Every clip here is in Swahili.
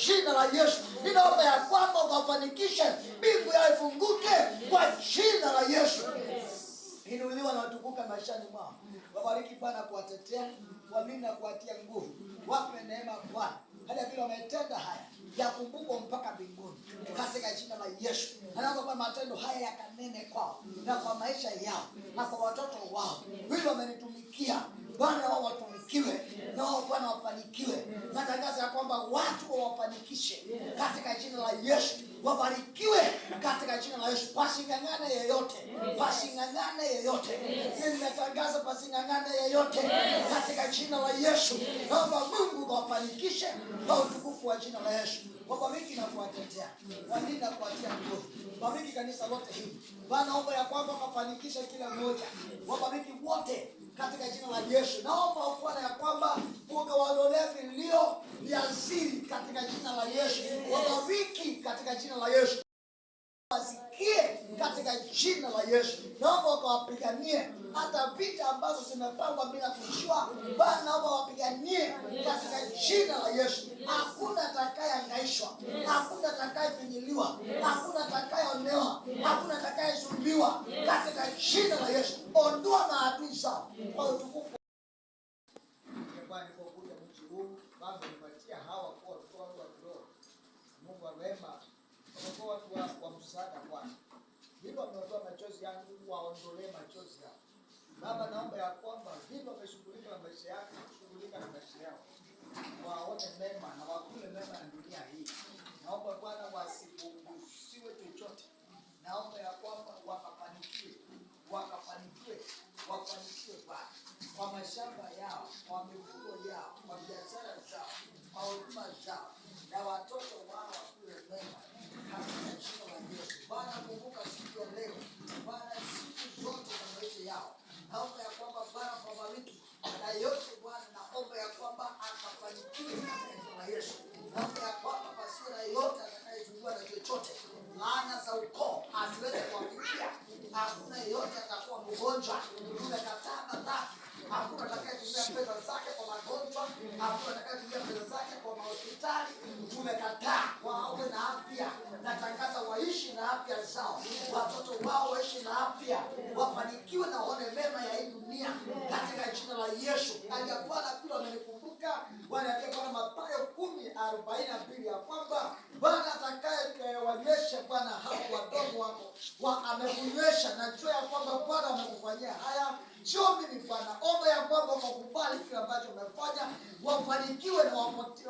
jina la Yesu. Ninaomba ya kwamba ukafanikishe, mbingu yao ifunguke kwa jina la Yesu. Inuliwa na utukuka maishani mwao. Wabariki Bwana kuwatetea, walinda kuwatia nguvu. Wape neema Bwana. Hata vile wametenda haya, yakumbukwe mpaka mbinguni. Katika jina la Yesu. Naomba kwa matendo haya yakanene kwao na kwa maisha yao na kwa watoto wao. Wili wamenitumikia, Bwana wao watumikiwe na wao Bwana wafanikiwe. Natangaza ya kwamba watu wafanikishe katika jina la Yesu. Wabarikiwe katika jina la Yesu. Pasingangane yeyote. Pasingangane yeyote. Nimetangaza pasingangane yeyote katika jina la Yesu. Naomba Mungu wafanikishe kwa utukufu wa jina la Yesu. Wabariki na kuwatetea, walinda kuwatia nguvu. Wabariki kanisa lote hili. Bwana naomba ya kwamba wafanikishe kila mmoja. Wabariki wote katika jina la Yesu. Naomba Bwana ya kwamba ukawaondolee vilio vya siri katika jina la Yesu. Wabariki katika jina la Yesu. Wasikie katika jina la Yesu. Naomba ukawapiganie hata vita ambazo zimepangwa bila kujua. Bwana naomba wapiganie katika jina la Yesu. Hakuna atakayehangaishwa, hakuna atakayefinyiliwa, hakuna atakayeonewa, hakuna atakayezulumiwa katika jina la Yesu. Ondoa maadui zao kwa utukufu. Bwana kwa kuja mji huu, Baba nipatia hawa kwa watu wa kiroho. Mungu wa rehema, kwa watu wa msaada Bwana. Hivyo wameondoa machozi yangu, waondolee machozi yao. Baba naomba ya kwamba hivyo wameshughulika na maisha yako, shughulika na maisha yao. Waone mema na wakule mema na dunia hii. Naomba Bwana wasipunguziwe chochote. Naomba ya kwamba wakafanikiwe Bwana. Kwa mashamba yao, kwa mifugo yao, kwa biashara zao, kwa huduma zao, na watoto wao wakule mema katika jina la Yesu. Bwana kumbuka siku ya leo, Bwana siku zote za maisha yao. Naomba ya kwamba Bwana wabariki na yote Bwana, naomba ya kwamba akafanikiwe katika jina la Yesu. Naomba ya kwamba pasiwe na yote atakayezungua na chochote. Laana za ukoo asiweze kuwafikia. Hakuna yeyote atakuwa mgonjwa. Tumekataa madhara. Hakuna atakayetumia pesa zake kwa magonjwa. Hakuna atakayetumia pesa zake kwa hospitali. Tumekataa. Wawe na afya. Natangaza waishi na afya zao. Watoto wao waishi na afya. Wafanikiwe na waone mema ya hii dunia katika jina la Yesu. Aja Bwana pia wamenikumbuka. Wanaambia Bwana Mathayo 10:42 ya kwamba Bwana atakaye wanyesha Bwana hapo wadogo wako amekunywesha. Najua ya kwamba Bwana amekufanyia haya. Sio mimi Bwana. Omba ya kwamba wakubali kile ambacho umefanya. Wafanikiwe na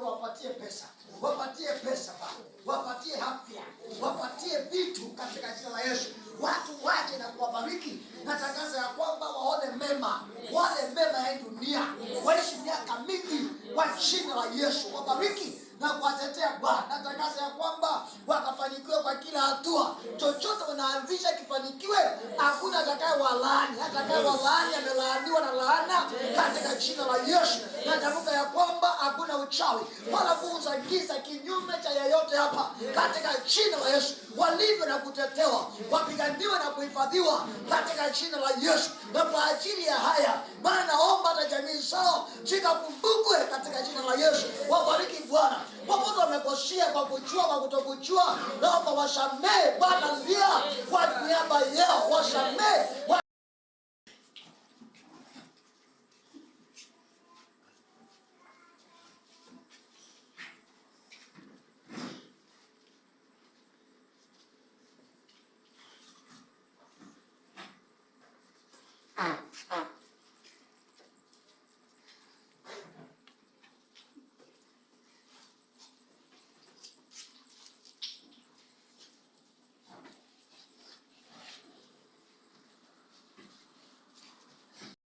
wapatie pesa. Wapatie pesa Bwana. Wapatie afya. Wapatie vitu katika jina la Yesu. Watu waje na kuwabariki. Natangaza ya kwamba waone mema. Wale mema ya dunia. Waishi miaka mingi kwa jina la Yesu. Wabariki na kuwatetea Bwana. Natangaza ya kwamba wakafanikiwe kwa kila hatua. Chochote wanaanzisha kifanikiwe. Hakuna atakaye walaani. Atakaye walaani amelaaniwa na laana katika jina la Yesu. Natamka ya kwamba hakuna uchawi wala nguvu za giza kinyume cha yeyote hapa katika jina la Yesu. Walindwe na kutetewa, wapiganiwe na kuhifadhiwa katika jina la Yesu. Na kwa ajili ya haya Bwana naomba na jamii zao zikakumbukwe katika jina la Yesu. Wabariki Bwana. Wapo wamekosea kwa kujua, kwa kutokujua, naomba wasamehe Bwana, ndia kwa niaba yao wasamehe.